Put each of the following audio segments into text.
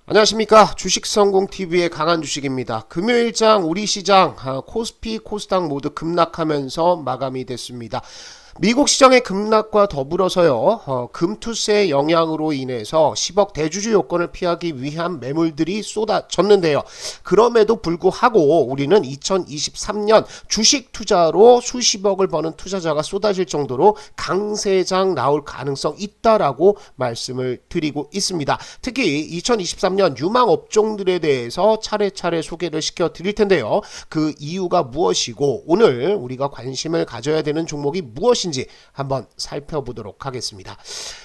안녕하십니까. 주식성공TV의 강한주식입니다. 금요일장 우리 시장 코스피 코스닥 모두 급락하면서 마감이 됐습니다. 미국 시장의 급락과 더불어서요, 금투세의 영향으로 인해서 10억 대주주 요건을 피하기 위한 매물들이 쏟아졌는데요. 그럼에도 불구하고 우리는 2023년 주식 투자로 수십억을 버는 투자자가 쏟아질 정도로 강세장 나올 가능성 있다라고 말씀을 드리고 있습니다. 특히 2023년 유망 업종들에 대해서 차례차례 소개를 시켜 드릴 텐데요. 그 이유가 무엇이고 오늘 우리가 관심을 가져야 되는 종목이 무엇인지 한번 살펴보도록 하겠습니다.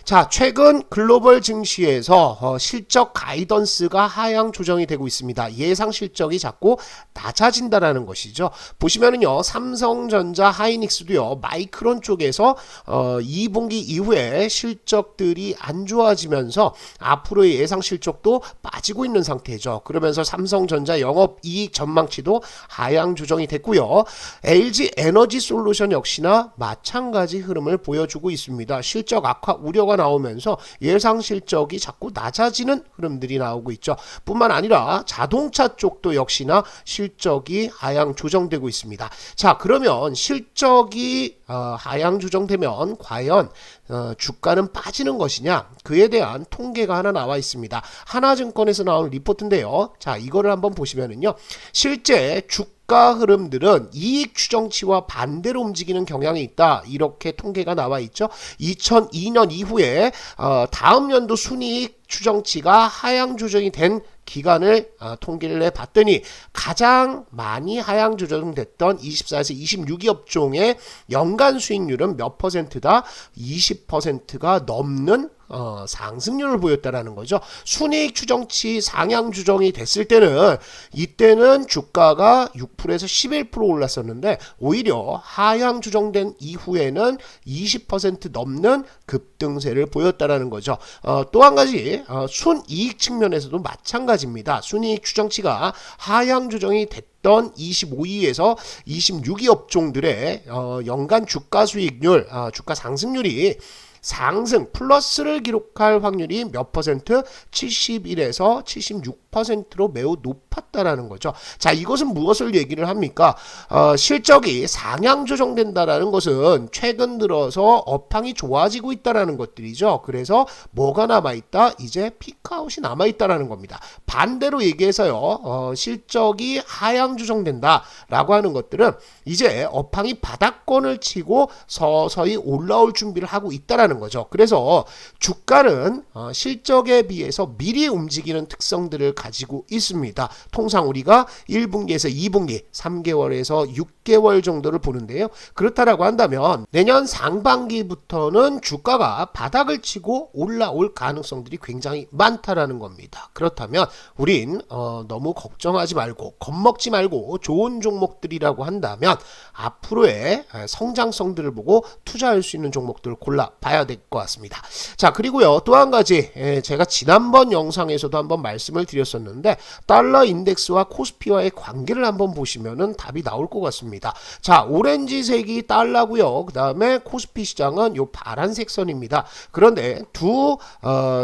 자, 최근 글로벌 증시에서 실적 가이던스가 하향 조정이 되고 있습니다. 예상 실적이 자꾸 낮아진다라는 것이죠. 보시면은요, 삼성전자, 하이닉스도요, 마이크론 쪽에서 2분기 이후에 실적들이 안 좋아지면서 앞으로의 예상 실적도 빠지고 있는 상태죠. 그러면서 삼성전자 영업이익 전망치도 하향 조정이 됐고요. LG 에너지 솔루션 역시나 마찬가지 흐름을 보여주고 있습니다. 실적 악화 우려가 나오면서 예상 실적이 자꾸 낮아지는 흐름들이 나오고 있죠. 뿐만 아니라 자동차 쪽도 역시나 실적이 하향 조정되고 있습니다. 자, 그러면 실적이 하향 조정되면 과연 주가는 빠지는 것이냐, 그에 대한 통계가 하나 나와 있습니다. 하나증권에서 나온 리포트인데요. 자, 이거를 한번 보시면은요, 실제 주가 흐름들은 이익 추정치와 반대로 움직이는 경향이 있다, 이렇게 통계가 나와 있죠. 2002년 이후에 다음 연도 순이익 추정치가 하향 조정이 된 기간을 통계를 해봤더니 가장 많이 하향 조정됐던 24에서 26위 업종의 연간 수익률은 몇 퍼센트다? 20%가 넘는 상승률을 보였다라는 거죠. 순이익 추정치 상향 조정이 됐을 때는 이때는 주가가 6%에서 11% 올랐었는데 오히려 하향 조정된 이후에는 20% 넘는 급등세를 보였다라는 거죠. 또 한 가지 순이익 측면에서도 마찬가지입니다. 순이익 추정치가 하향 조정이 됐던 25위에서 26위 업종들의 연간 주가 수익률, 주가 상승률이 상승 플러스를 기록할 확률이 몇 퍼센트? 71에서 76%로 매우 높았다라는 거죠. 자, 이것은 무엇을 얘기를 합니까? 실적이 상향 조정된다라는 것은 최근 들어서 업황이 좋아지고 있다라는 것들이죠. 그래서 뭐가 남아있다? 이제 피크아웃이 남아있다라는 겁니다. 반대로 얘기해서요, 실적이 하향 조정된다라고 하는 것들은 이제 업황이 바닥권을 치고 서서히 올라올 준비를 하고 있다라는 거죠. 그래서 주가는 실적에 비해서 미리 움직이는 특성들을 가지고 있습니다. 통상 우리가 1분기에서 2분기, 3개월에서 6개월 정도를 보는데요. 그렇다라고 한다면 내년 상반기부터는 주가가 바닥을 치고 올라올 가능성들이 굉장히 많다라는 겁니다. 그렇다면 우린 너무 걱정하지 말고 겁먹지 말고 좋은 종목들이라고 한다면 앞으로의 성장성들을 보고 투자할 수 있는 종목들을 골라봐야 될 것 같습니다. 자, 그리고요, 또 한 가지, 제가 지난번 영상에서도 한번 말씀을 드렸었는데 달러 인덱스와 코스피와의 관계를 한번 보시면은 답이 나올 것 같습니다. 자, 오렌지색이 달러고요, 그 다음에 코스피 시장은 요 파란색 선입니다. 그런데 두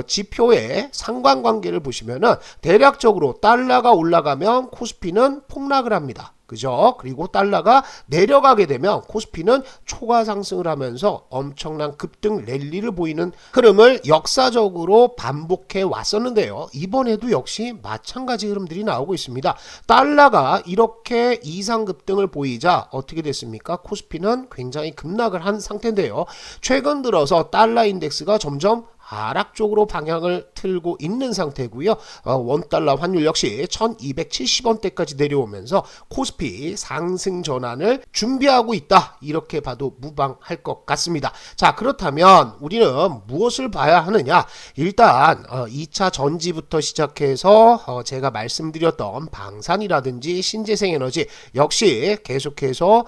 지표의 상관관계를 보시면은 대략적으로 달러가 올라가면 코스피는 폭락을 합니다. 그죠? 그리고 달러가 내려가게 되면 코스피는 초과 상승을 하면서 엄청난 급등 랠리를 보이는 흐름을 역사적으로 반복해 왔었는데요. 이번에도 역시 마찬가지 흐름들이 나오고 있습니다. 달러가 이렇게 이상 급등을 보이자 어떻게 됐습니까? 코스피는 굉장히 급락을 한 상태인데요. 최근 들어서 달러 인덱스가 점점 하락 쪽으로 방향을 틀고 있는 상태고요. 원달러 환율 역시 1270원대까지 내려오면서 코스피 상승 전환을 준비하고 있다, 이렇게 봐도 무방할 것 같습니다. 자, 그렇다면 우리는 무엇을 봐야 하느냐? 일단 2차 전지부터 시작해서 제가 말씀드렸던 방산이라든지 신재생에너지 역시 계속해서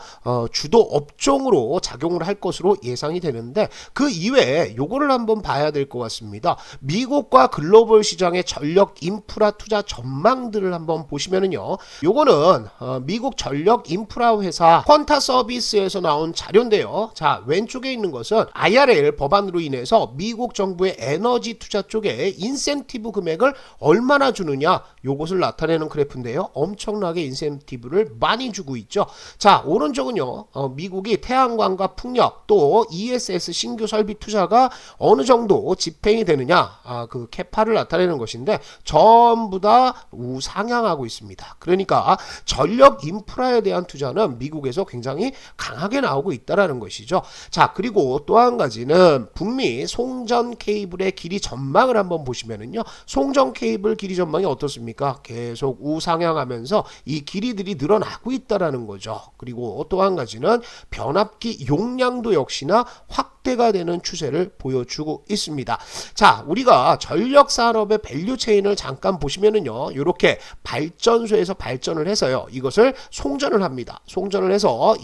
주도 업종으로 작용을 할 것으로 예상이 되는데 그 이외에 요거를 한번 봐야 될 것 같습니다. 미국과 글로벌 시장의 전력 인프라 투자 전망들을 한번 보시면은요. 요거는 미국 전력 인프라 회사 퀀타 서비스에서 나온 자료인데요. 자, 왼쪽에 있는 것은 IRL 법안으로 인해서 미국 정부의 에너지 투자 쪽에 인센티브 금액을 얼마나 주느냐, 요것을 나타내는 그래프인데요. 엄청나게 인센티브를 많이 주고 있죠. 자, 오른쪽은요. 미국이 태양광과 풍력 또 ESS 신규 설비 투자가 어느 정도 집행이 되느냐, 그 캐파를 나타내는 것인데 전부 다 우상향하고 있습니다. 그러니까 전력 인프라에 대한 투자는 미국에서 굉장히 강하게 나오고 있다라는 것이죠. 자, 그리고 또 한 가지는 북미 송전 케이블의 길이 전망을 한번 보시면은요. 송전 케이블 길이 전망이 어떻습니까? 계속 우상향하면서 이 길이들이 늘어나고 있다라는 거죠. 그리고 또 한 가지는 변압기 용량도 역시나 확대가 되는 추세를 보여주고 있습니다. 자, 우리가 전력 산업의 밸류 체인을 잠깐 보시면은요. 이렇게 발전소에서 발전을 해서요. 이것을 송전을 합니다. 송전을 해서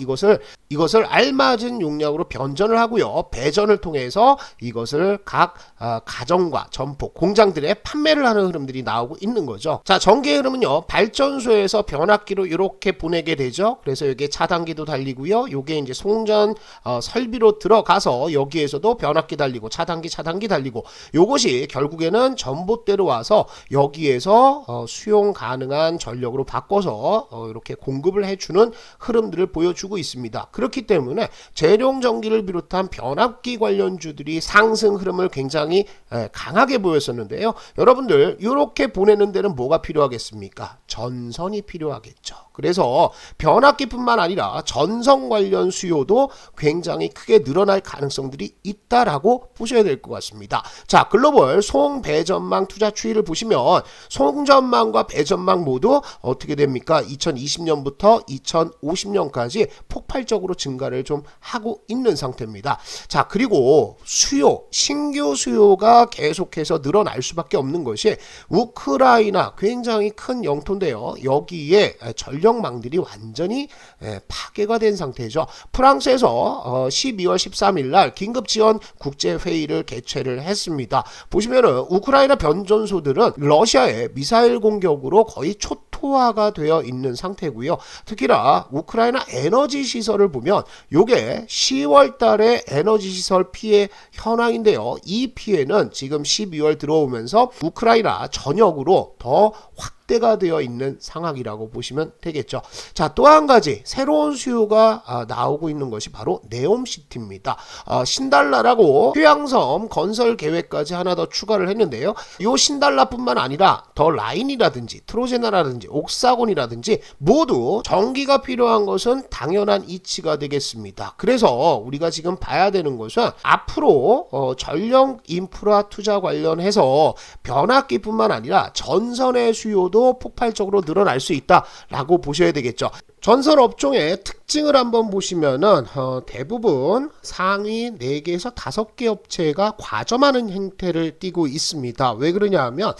이것을 알맞은 용량으로 변전을 하고요. 배전을 통해서 이것을 각 가정과 점포, 공장들에 판매를 하는 흐름들이 나오고 있는 거죠. 자, 전기의 흐름은요. 발전소에서 변압기로 이렇게 보내게 되죠. 그래서 여기에 차단기도 달리고요. 요게 이제 송전 설비로 들어가서 여기에서도 변압기 달리고 차단기 달리고 요것이 결국에는 전봇대로 와서 여기에서 수용 가능한 전력으로 바꿔서 이렇게 공급을 해주는 흐름들을 보여주고 있습니다. 그렇기 때문에 재룡 전기를 비롯한 변압기 관련주들이 상승 흐름을 굉장히 강하게 보였었는데요. 여러분들 이렇게 보내는 데는 뭐가 필요하겠습니까? 전선이 필요하겠죠. 그래서 변압기뿐만 아니라 전선 관련 수요도 굉장히 크게 늘어날 가능성들이 있다라고 보셔야 될 것 같습니다. 자, 글로벌 송 배전망 투자 추이를 보시면 송전망과 배전망 모두 어떻게 됩니까? 2020년부터 2050년까지 폭발적으로 증가를 좀 하고 있는 상태입니다. 자, 그리고 신규 수요가 계속해서 늘어날 수밖에 없는 것이 우크라이나 굉장히 큰 영토인데요. 여기에 전력망들이 완전히 파괴가 된 상태죠. 프랑스에서 12월 13일 날 긴급지원 국제회의를 개최를 했습니다. 보시면은 우크라이나 변전소들은 러시아의 미사일 공격으로 거의 초토화가 되어 있는 상태고요. 특히나 우크라이나 에너지 시설을 보면 요게 10월 달에 에너지 시설 피해 현황인데요. 이 피해는 지금 12월 들어오면서 우크라이나 전역으로 더 확대가 되어 있는 상황이라고 보시면 되겠죠. 자, 또 한 가지 새로운 수요가 나오고 있는 것이 바로 네옴시티입니다. 신달라라고 휴양섬 건설 계획까지 하나 더 추가를 했는데요. 이 신달라뿐만 아니라 더 라인이라든지 트로제나라든지 옥사곤이라든지 모두 전기가 필요한 것은 당연한 이치가 되겠습니다. 그래서 우리가 지금 봐야 되는 것은 앞으로 전력 인프라 투자 관련해서 변압기뿐만 아니라 전선의 수요도 폭발적으로 늘어날 수 있다라고 보셔야 되겠죠. 전선 업종의 특징을 한번 보시면은 대부분 상위 4개에서 5개 업체가 과점하는 형태를 띠고 있습니다. 왜 그러냐 하면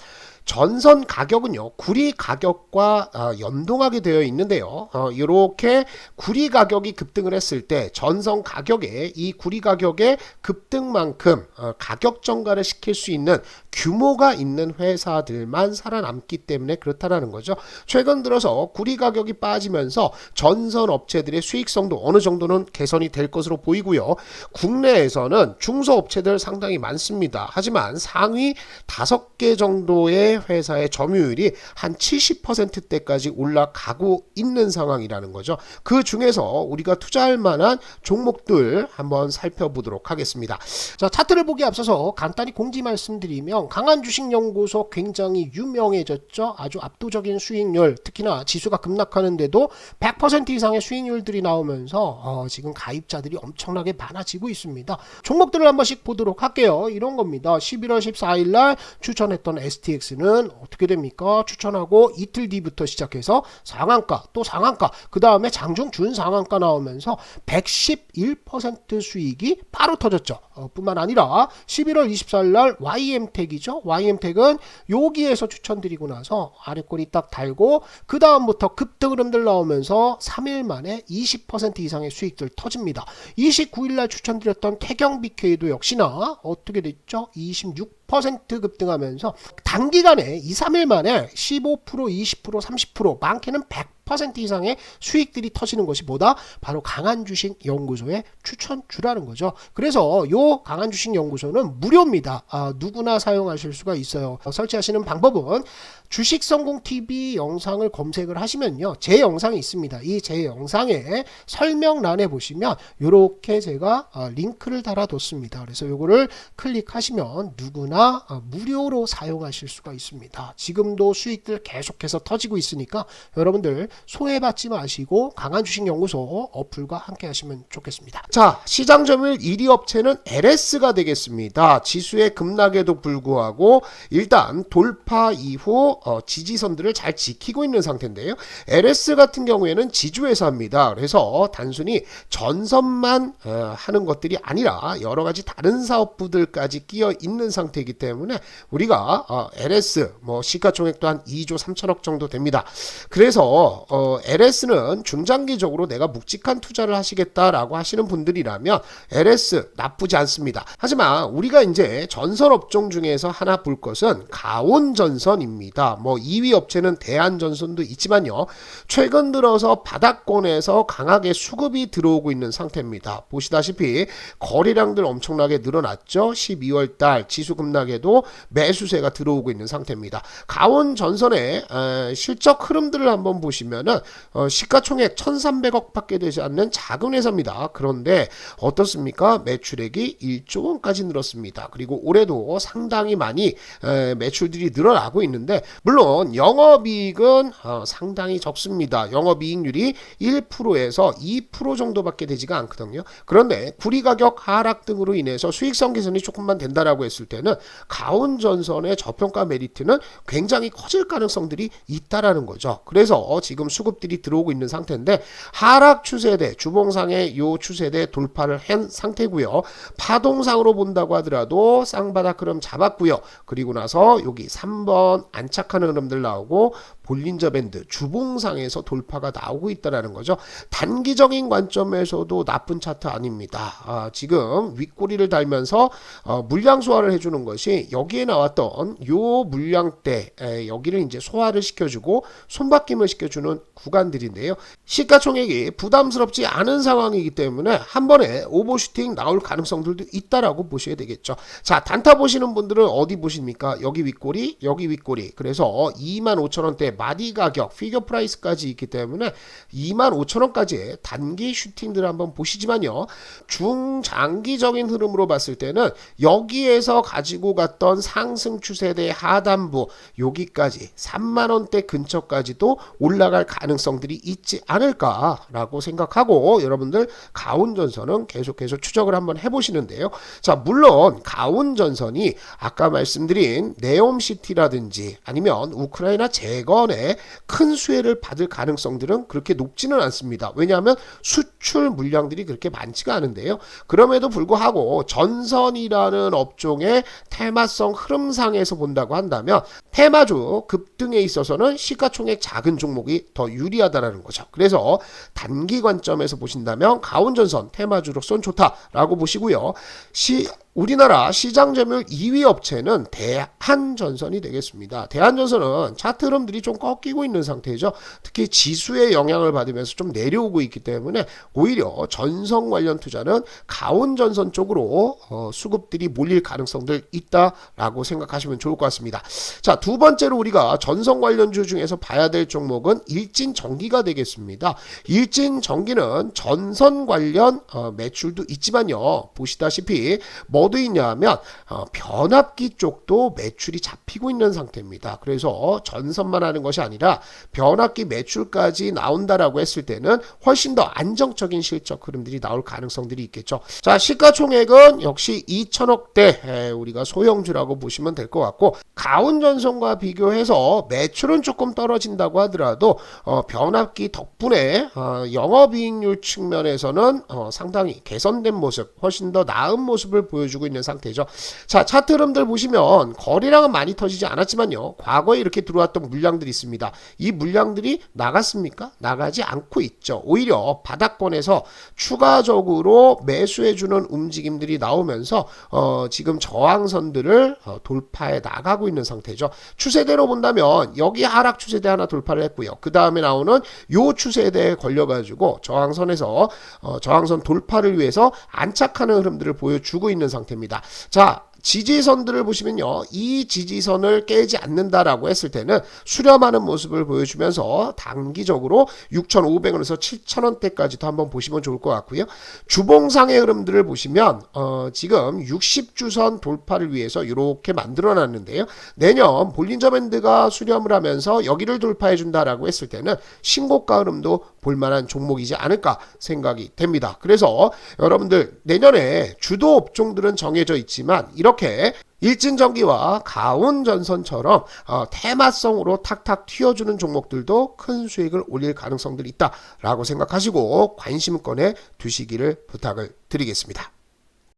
전선 가격은요, 구리 가격과 연동하게 되어 있는데요. 이렇게 구리 가격이 급등을 했을 때 전선 가격에 이 구리 가격의 급등만큼 가격 전가를 시킬 수 있는 규모가 있는 회사들만 살아남기 때문에 그렇다라는 거죠. 최근 들어서 구리 가격이 빠지면서 전선 업체들의 수익성도 어느 정도는 개선이 될 것으로 보이고요. 국내에서는 중소업체들 상당히 많습니다. 하지만 상위 5개 정도의 회사의 점유율이 한 70%대까지 올라가고 있는 상황이라는 거죠. 그 중에서 우리가 투자할 만한 종목들 한번 살펴보도록 하겠습니다. 자, 차트를 보기 앞서서 간단히 공지 말씀드리면 강한주식연구소 굉장히 유명해졌죠. 아주 압도적인 수익률, 특히나 지수가 급락하는데도 100% 이상의 수익률들이 나오면서 지금 가입자들이 엄청나게 많아지고 있습니다. 종목들을 한 번씩 보도록 할게요. 이런 겁니다. 11월 14일 날 추천했던 STX는 그러면은 어떻게 됩니까? 추천하고 이틀 뒤부터 시작해서 상한가, 또 상한가, 그 다음에 장중 준상한가 나오면서 111% 수익이 바로 터졌죠. 뿐만 아니라 11월 24일 날 YM택이죠. YM택은 여기에서 추천드리고 나서 아래 꼬리 딱 달고 그 다음부터 급등 흐름들 나오면서 3일 만에 20% 이상의 수익들 터집니다. 29일 날 추천드렸던 태경BK도 역시나 어떻게 됐죠? 26% 급등하면서 단기간에 2, 3일 만에 15%, 20%, 30%, 많게는 100% 이상의 수익들이 터지는 것이 뭐다? 바로 강한주식연구소의 추천주라는 거죠. 그래서 요 강한주식연구소는 무료입니다. 누구나 사용하실 수가 있어요. 설치하시는 방법은 주식성공TV 영상을 검색을 하시면요, 제 영상이 있습니다. 이 제 영상에 설명란에 보시면 이렇게 제가 링크를 달아뒀습니다. 그래서 요거를 클릭하시면 누구나 무료로 사용하실 수가 있습니다. 지금도 수익들 계속해서 터지고 있으니까 여러분들 소외받지 마시고 강한주식연구소 어플과 함께 하시면 좋겠습니다. 자, 시장 점유율 1위 업체는 LS가 되겠습니다. 지수의 급락에도 불구하고 일단 돌파 이후 지지선들을 잘 지키고 있는 상태인데요. LS 같은 경우에는 지주회사입니다. 그래서 단순히 전선만 하는 것들이 아니라 여러 가지 다른 사업부들까지 끼어 있는 상태이기 때문에 우리가 LS 시가총액도 한 2조 3천억 정도 됩니다. 그래서 LS는 중장기적으로 내가 묵직한 투자를 하시겠다라고 하시는 분들이라면 LS 나쁘지 않습니다. 하지만 우리가 이제 전선 업종 중에서 하나 볼 것은 가온전선입니다. 2위 업체는 대한전선도 있지만요, 최근 들어서 바닥권에서 강하게 수급이 들어오고 있는 상태입니다. 보시다시피 거래량들 엄청나게 늘어났죠. 12월 달 지수 급락에도 매수세가 들어오고 있는 상태입니다. 가온전선의 실적 흐름들을 한번 보시면은 시가총액 1,300억 밖에 되지 않는 작은 회사입니다. 그런데 어떻습니까? 매출액이 1조 원까지 늘었습니다. 그리고 올해도 상당히 많이 매출들이 늘어나고 있는데, 물론 영업이익은 상당히 적습니다. 영업이익률이 1%에서 2% 정도밖에 되지가 않거든요. 그런데 구리가격 하락 등으로 인해서 수익성 개선이 조금만 된다라고 했을 때는 가온전선의 저평가 메리트는 굉장히 커질 가능성들이 있다라는 거죠. 그래서 지금 수급들이 들어오고 있는 상태인데, 하락 추세대, 주봉상의 요 추세대 돌파를 한 상태고요. 파동상으로 본다고 하더라도 쌍바닥 흐름 잡았고요. 그리고 나서 여기 3번 안착하는 흐름들 나오고 볼린저 밴드 주봉상에서 돌파가 나오고 있다라는 거죠. 단기적인 관점에서도 나쁜 차트 아닙니다. 지금 윗꼬리를 달면서 물량 소화를 해주는 것이 여기에 나왔던 요 물량대, 여기를 이제 소화를 시켜주고 손바뀜을 시켜주는 구간들인데요. 시가총액이 부담스럽지 않은 상황이기 때문에 한 번에 오버슈팅 나올 가능성들도 있다라고 보셔야 되겠죠. 자, 단타 보시는 분들은 어디 보십니까? 여기 윗꼬리, 여기 윗꼬리. 그래서 25,000원대 마디 가격, 피겨 프라이스까지 있기 때문에 25,000원까지의 단기 슈팅들을 한번 보시지만요, 중장기적인 흐름으로 봤을 때는 여기에서 가지고 갔던 상승 추세대 하단부 여기까지 3만원대 근처까지도 올라갈 가능성들이 있지 않을까라고 생각하고 여러분들 가온전선은 계속해서 추적을 한번 해보시는데요. 자, 물론 가온전선이 아까 말씀드린 네옴시티라든지 아니면 우크라이나 재건에 큰 수혜를 받을 가능성들은 그렇게 높지는 않습니다. 왜냐하면 수출 물량들이 그렇게 많지가 않은데요. 그럼에도 불구하고 전선이라는 업종의 테마성 흐름상에서 본다고 한다면 테마주 급등에 있어서는 시가총액 작은 종목이 더 유리하다라는 거죠. 그래서 단기 관점에서 보신다면 가온전선 테마주로선 좋다라고 보시고요. 우리나라 시장 점유율 2위 업체는 대한전선이 되겠습니다. 대한전선은 차트 흐름들이 좀 꺾이고 있는 상태죠. 특히 지수의 영향을 받으면서 좀 내려오고 있기 때문에 오히려 전선 관련 투자는 가온전선 쪽으로 수급들이 몰릴 가능성들 있다라고 생각하시면 좋을 것 같습니다. 자, 두 번째로 우리가 전선 관련주 중에서 봐야 될 종목은 일진전기가 되겠습니다. 일진전기는 전선 관련 매출도 있지만요, 보시다시피 뭐도 있냐면 변압기 쪽도 매출이 잡히고 있는 상태입니다. 그래서 전선만 하는 것이 아니라 변압기 매출까지 나온다라고 했을 때는 훨씬 더 안정적인 실적 흐름들이 나올 가능성들이 있겠죠. 자, 시가총액은 역시 2천억대 우리가 소형주라고 보시면 될 것 같고, 가온전선과 비교해서 매출은 조금 떨어진다고 하더라도 변압기 덕분에 영업이익률 측면에서는 상당히 개선된 모습, 훨씬 더 나은 모습을 보여주고 있는 상태죠. 자, 차트 흐름들 보시면 거래량은 많이 터지지 않았지만요, 과거에 이렇게 들어왔던 물량들이 있습니다. 이 물량들이 나갔습니까? 나가지 않고 있죠. 오히려 바닥권에서 추가적으로 매수해주는 움직임들이 나오면서 지금 저항선들을 돌파해 나가고 있는 상태죠. 추세대로 본다면 여기 하락 추세대 하나 돌파를 했고요. 그 다음에 나오는 요 추세대에 걸려가지고 저항선에서 저항선 돌파를 위해서 안착하는 흐름들을 보여주고 있는 상태입니다. 자, 지지선들을 보시면요, 이 지지선을 깨지 않는다라고 했을 때는 수렴하는 모습을 보여주면서 단기적으로 6,500원에서 7,000원대까지도 한번 보시면 좋을 것 같고요. 주봉상의 흐름들을 보시면 지금 60주선 돌파를 위해서 이렇게 만들어 놨는데요, 내년 볼린저 밴드가 수렴을 하면서 여기를 돌파해 준다라고 했을 때는 신고가 흐름도 볼만한 종목이지 않을까 생각이 됩니다. 그래서 여러분들 내년에 주도 업종들은 정해져 있지만 이렇게 일진전기와 가온전선처럼 테마성으로 탁탁 튀어주는 종목들도 큰 수익을 올릴 가능성들이 있다라고 생각하시고 관심권에 두시기를 부탁을 드리겠습니다.